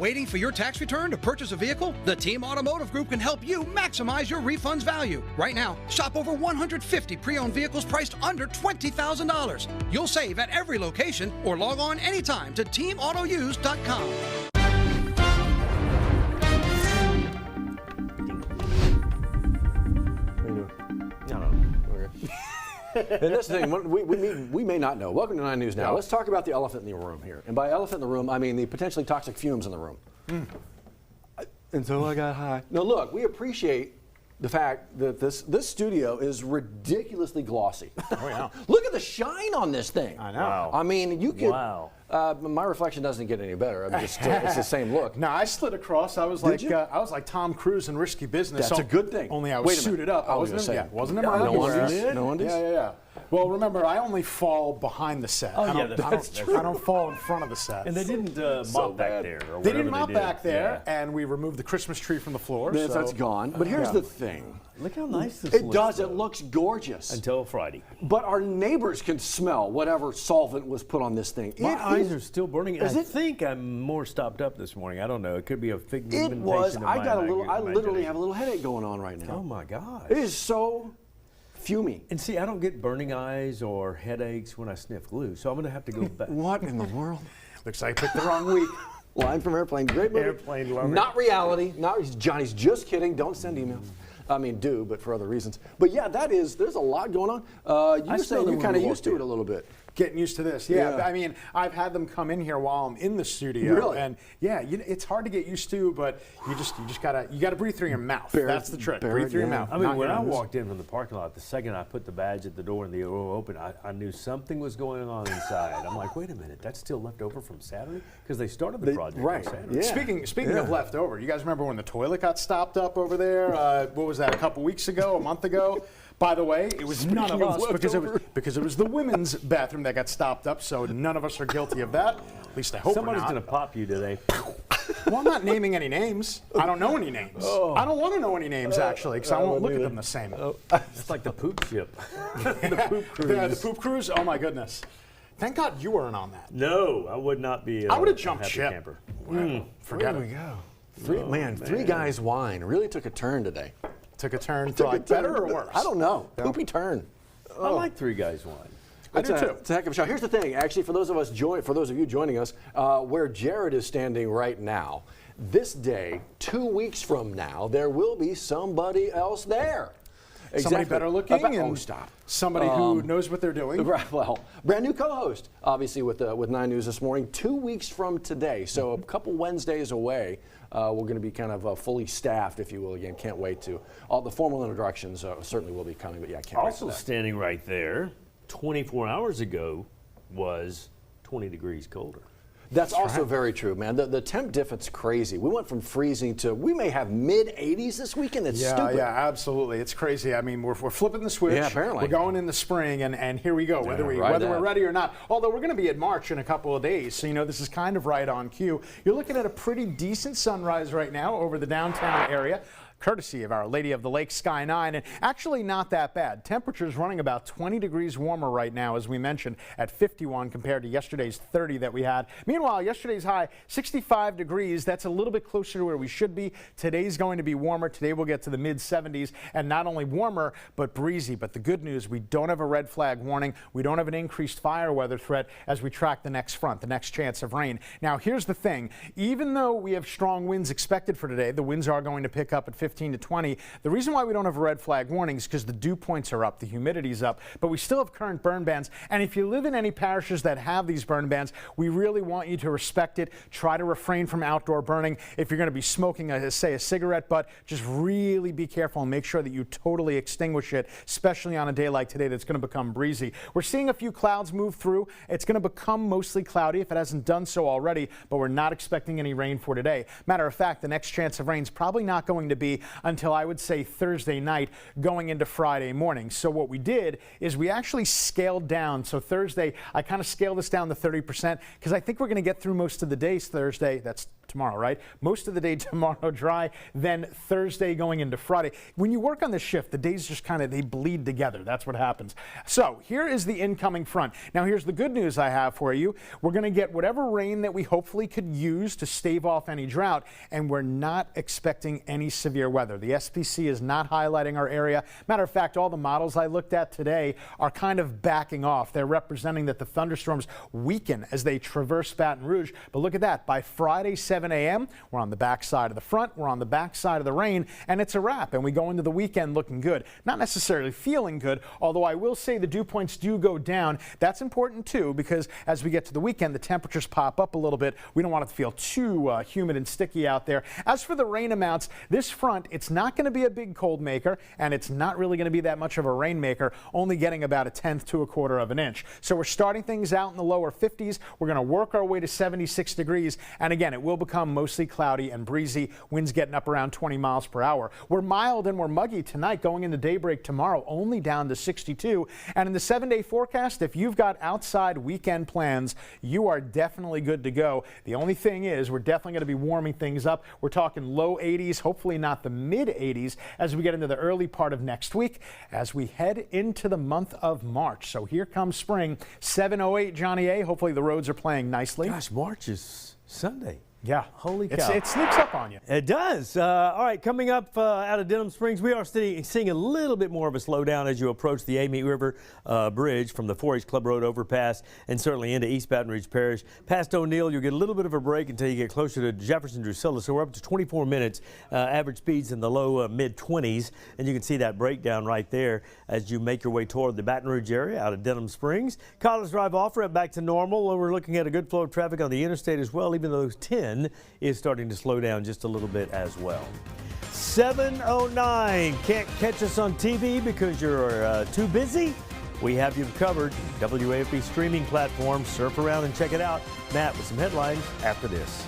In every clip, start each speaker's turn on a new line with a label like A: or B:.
A: Waiting for your tax return to purchase a vehicle? The Team Automotive Group can help you maximize your refund's value. Right now, shop over 150 pre-owned vehicles priced under $20,000. You'll save at every location or log on anytime to teamautouse.com.
B: And this thing, we may not know. Welcome to 9 News Now. Let's talk about the elephant in the room here. And by elephant in the room, I mean the potentially toxic fumes in the room. Until I got high. No, look, we appreciate the fact that this studio is ridiculously glossy.
C: Oh, yeah.
B: Look at the shine on this thing.
C: I know. Wow.
B: I mean, you could. Wow. My reflection doesn't get any better. I'm just it's the same look.
C: No, I slid across. I was like Tom Cruise in Risky Business.
B: That's a good thing.
C: Only I was suited up. I wasn't in my underwear.
B: No one did.
C: Yeah. Well, remember, I only fall behind the set.
D: Oh,
C: I don't fall in front of the set.
D: And they didn't mop back there. Or
C: they didn't mop back there, and we removed the Christmas tree from the floor.
B: So that's gone. But here's the thing.
D: Look how nice this
B: looks.
D: It
B: does. It looks gorgeous.
D: Until Friday.
B: But our neighbors can smell whatever solvent was put on this thing.
D: My eyes are still burning. I think I'm more stopped up this morning. I don't know. It could be a figmentation.
B: It was.
D: Of
B: I
D: my
B: literally have a little headache going on right now.
D: Oh my gosh.
B: It is so fumey.
D: And see, I don't get burning eyes or headaches when I sniff glue, so I'm going to have to go back.
B: What in the world?
C: Looks like I picked the wrong week.
B: Line from Airplane. Great movie.
C: Airplane, love it.
B: Not reality. Johnny's just kidding. Don't send emails. I mean, do, but for other reasons. But yeah, there's a lot going on. You were saying you're kind of used to it a little bit.
C: Getting used to this, yeah. I mean, I've had them come in here while I'm in the studio,
B: really?
C: And yeah, it's hard to get used to, but you just gotta breathe through your mouth. That's the trick. Breathe through your mouth.
D: I mean, when I walked in from the parking lot, the second I put the badge at the door and the door opened, I knew something was going on inside. I'm like, wait a minute, that's still left over from Saturday because they started the project on Saturday.
C: Yeah. Speaking of leftover, you guys remember when the toilet got stopped up over there? What was that? A couple weeks ago, a month ago? By the way, it was none of us because it was the women's bathroom that got stopped up, so none of us are guilty of that. At least I hope
D: somebody's going to pop you today.
C: Well, I'm not naming any names. I don't know any names. I don't want to know any names, actually, because I won't look at them the same.
D: It's like the poop ship. The poop cruise.
C: The poop cruise? Oh, my goodness. Thank God you weren't on that.
D: No, I would not be
C: I would have jumped ship.
D: Camper.
C: Forget
B: There we go. Three Guys Wine really took a turn today.
C: Took a turn for like better or worse?
B: I don't know. Poopy turn.
D: I like Three Guys Wine.
C: I do too.
B: It's a heck of a show. Here's the thing, actually, for those of you joining us, where Jared is standing right now, this day, 2 weeks from now, there will be somebody else there.
C: Somebody better looking and
B: stop.
C: Somebody who knows what they're doing.
B: Well, brand new co-host, obviously, with 9 News this morning, 2 weeks from today. So a couple Wednesdays away, we're going to be kind of fully staffed, if you will. Again, can't wait to. All the formal introductions certainly will be coming, but yeah, I can't wait for that.
D: Also standing right there, 24 hours ago, was 20 degrees colder.
B: That's also very true, man. The temp difference crazy. We went from freezing to we may have mid-80s this weekend. That's stupid.
C: Yeah, absolutely. It's crazy. I mean, we're flipping the switch.
B: Yeah, apparently.
C: We're going in the spring, and here we go, whether we're ready or not. Although we're going to be at March in a couple of days, so this is kind of right on cue. You're looking at a pretty decent sunrise right now over the downtown area, courtesy of Our Lady of the Lake Sky 9, and actually not that bad. Temperatures running about 20 degrees warmer right now, as we mentioned, at 51 compared to yesterday's 30 that we had. Meanwhile, yesterday's high, 65 degrees. That's a little bit closer to where we should be. Today's going to be warmer. Today we'll get to the mid-70s, and not only warmer, but breezy. But the good news, we don't have a red flag warning. We don't have an increased fire weather threat as we track the next front, the next chance of rain. Now, here's the thing. Even though we have strong winds expected for today, the winds are going to pick up at 15 to 20. The reason why we don't have a red flag warning is because the dew points are up, the humidity's up, but we still have current burn bans. And if you live in any parishes that have these burn bans, we really want you to respect it. Try to refrain from outdoor burning. If you're going to be smoking, say, a cigarette butt, just really be careful and make sure that you totally extinguish it, especially on a day like today that's going to become breezy. We're seeing a few clouds move through. It's going to become mostly cloudy if it hasn't done so already, but we're not expecting any rain for today. Matter of fact, the next chance of rain is probably not going to be until I would say Thursday night going into Friday morning. So what we did is we actually scaled down. So Thursday, I kind of scaled this down to 30% because I think we're going to get through most of the days Thursday. That's tomorrow, right? Most of the day tomorrow dry, then Thursday going into Friday. When you work on this shift, the days just kind of, they bleed together. That's what happens. So here is the incoming front. Now here's the good news I have for you. We're going to get whatever rain that we hopefully could use to stave off any drought, and we're not expecting any severe weather. The SPC is not highlighting our area. Matter of fact, all the models I looked at today are kind of backing off. They're representing that the thunderstorms weaken as they traverse Baton Rouge. But look at that. By Friday, 7 a.m., we're on the back side of the front, we're on the back side of the rain, and it's a wrap. And we go into the weekend looking good. Not necessarily feeling good, although I will say the dew points do go down. That's important too, because as we get to the weekend, the temperatures pop up a little bit. We don't want it to feel too humid and sticky out there. As for the rain amounts, this front, it's not going to be a big cold maker, and it's not really going to be that much of a rain maker, only getting about 1/10 to 1/4 of an inch. So we're starting things out in the lower 50s. We're going to work our way to 76 degrees, and again, it will become mostly cloudy and breezy. Winds getting up around 20 miles per hour. We're mild and we're muggy tonight, going into daybreak tomorrow, only down to 62. And in the 7-day forecast, if you've got outside weekend plans, you are definitely good to go. The only thing is, we're definitely going to be warming things up. We're talking low 80s, hopefully not the mid 80s, as we get into the early part of next week, as we head into the month of March. So here comes spring. 7:08, Johnny A. Hopefully the roads are playing nicely.
D: Gosh, March is Sunday.
C: Yeah.
D: Holy cow.
C: It sneaks up on you.
D: It does. All right, coming up out of Denham Springs, we are seeing a little bit more of a slowdown as you approach the Amite River Bridge from the 4-H Club Road overpass and certainly into East Baton Rouge Parish. Past O'Neill, you'll get a little bit of a break until you get closer to Jefferson Drusilla. So we're up to 24 minutes, average speeds in the low mid-20s. And you can see that breakdown right there as you make your way toward the Baton Rouge area out of Denham Springs. College Drive off-ramp back to normal. We're looking at a good flow of traffic on the interstate as well, even though 10 is starting to slow down just a little bit as well. 7:09. Can't catch us on TV because you're too busy? We have you covered. WAFB streaming platform. Surf around and check it out. Matt with some headlines after this.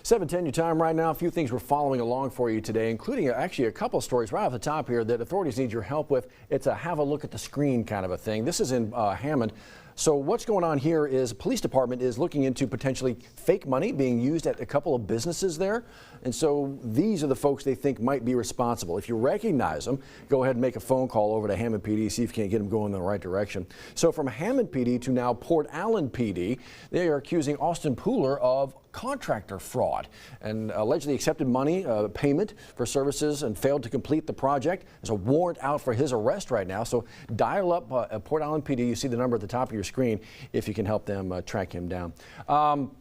B: $7:10 your time right now. A few things we're following along for you today, including actually a couple stories right off the top here that authorities need your help with. It's a have a look at the screen kind of a thing. This is in Hammond. So what's going on here is police department is looking into potentially fake money being used at a couple of businesses there. And so these are the folks they think might be responsible. If you recognize them, go ahead and make a phone call over to Hammond PD, see if you can't get them going in the right direction. So from Hammond PD to now Port Allen PD, they are accusing Austin Pooler of contractor fraud and allegedly accepted money payment for services and failed to complete the project. There's a warrant out for his arrest right now. So dial up Port Allen PD. You see the number at the top of your screen if you can help them track him down.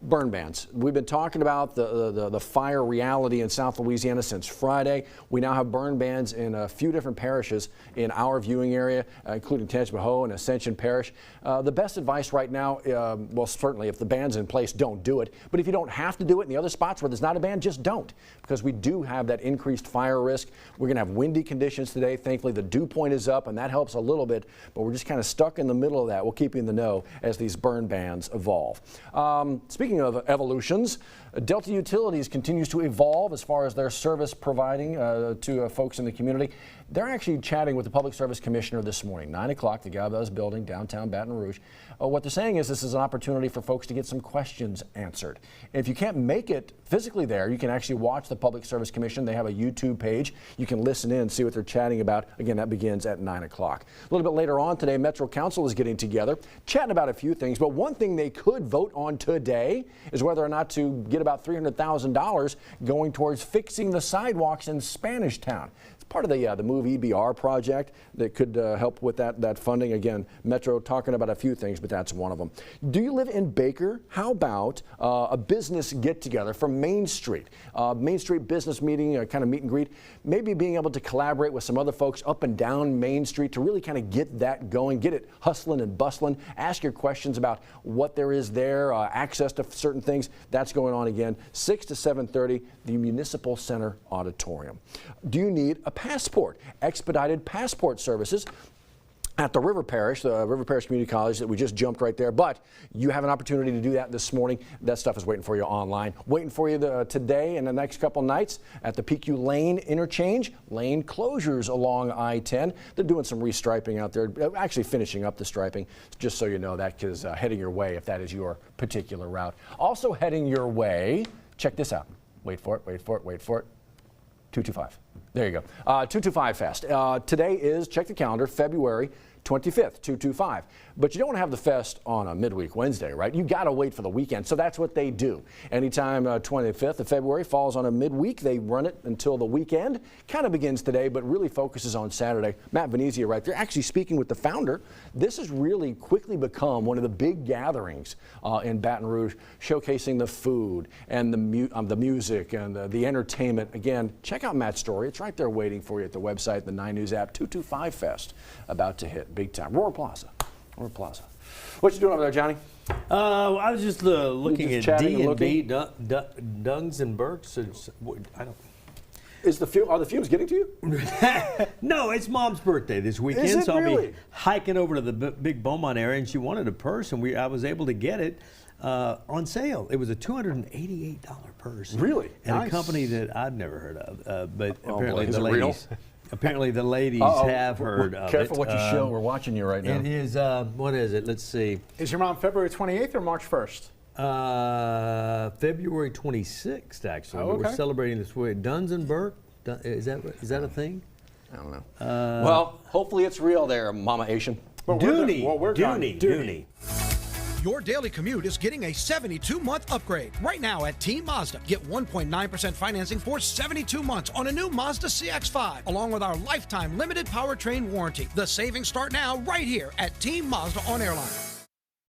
B: Burn bans. We've been talking about the fire reality in South Louisiana since Friday. We now have burn bans in a few different parishes in our viewing area, including Tangipahoa and Ascension Parish. The best advice right now, well, certainly if the ban's in place, don't do it. But if you don't have to do it in the other spots where there's not a ban, just don't, because we do have that increased fire risk. We're going to have windy conditions today. Thankfully, the dew point is up, and that helps a little bit, but we're just kind of stuck in the middle of that. We'll keep you in the know as these burn bans evolve. Speaking of evolutions, Delta Utilities continues to evolve as far as their service providing to folks in the community. They're actually chatting with the Public Service Commissioner this morning, 9 o'clock, the Galvez building, downtown Baton Rouge. What they're saying is this is an opportunity for folks to get some questions answered. if you can't make it physically there, you can actually watch the Public Service Commission. They have a YouTube page. You can listen in, see what they're chatting about. Again, that begins at 9 o'clock. A little bit later on today, Metro Council is getting together, chatting about a few things. But one thing they could vote on today is whether or not to get about $300,000 going towards fixing the sidewalks in Spanish Town. It's part of the Move EBR project that could help with that funding. Again, Metro talking about a few things, but that's one of them. Do you live in Baker? How about a business get-together from Main Street? Main Street business meeting, kind of meet and greet. Maybe being able to collaborate with some other folks up and down Main Street to really kind of get that going, get it hustling and bustling. Ask your questions about what there is there, access to certain things. That's going on again, 6 to 7:30, the Municipal Center Auditorium. Do you need a passport? Expedited passport services at the River Parish Community College that we just jumped right there, but you have an opportunity to do that this morning. That stuff is waiting for you online. Waiting for you today and the next couple nights at the PQ Lane interchange. Lane closures along I-10. They're doing some restriping out there, actually finishing up the striping, just so you know that is heading your way if that is your particular route. Also heading your way, check this out. Wait for it, wait for it, wait for it. 225. There you go. 225 Fest. Today is, check the calendar, February 25th, 225. But you don't want to have the fest on a midweek Wednesday, right? You got to wait for the weekend. So that's what they do. Anytime 25th of February falls on a midweek, they run it until the weekend. Kind of begins today, but really focuses on Saturday. Matt Venezia right there, actually speaking with the founder. This has really quickly become one of the big gatherings in Baton Rouge, showcasing the food and the music and the entertainment. Again, check out Matt's story. It's right there waiting for you at the website, the 9 News app. 225 Fest about to hit big time. Roar Plaza. What you doing over there, Johnny?
D: I was just looking at D&B, Dungs and Burks. I don't.
B: Are the fumes getting to you?
D: No, it's Mom's birthday this weekend,
B: Is it
D: so
B: really?
D: I'll be hiking over to the big Beaumont area, and she wanted a purse, and I was able to get it on sale. It was a $288 purse.
B: Really?
D: And
B: Nice.
D: a company that I'd never heard of, but
B: Oh,
D: apparently
B: boy. Is
D: the
B: it real?
D: ladies. Apparently the ladies have heard of it.
B: Careful what you show. We're watching you right now.
D: It is, what is it? Let's see.
C: Is your mom February 28th or March 1st?
D: February 26th, actually.
C: Oh, okay.
D: We're celebrating this week. Duns and Burke? Is that a thing?
B: I don't know. Well, hopefully it's real there, Mama Asian.
D: Dooney.
A: Your daily commute is getting a 72-month upgrade. Right now at Team Mazda, get 1.9% financing for 72 months on a new Mazda CX-5, along with our lifetime limited powertrain warranty. The savings start now right here at Team Mazda on Airline.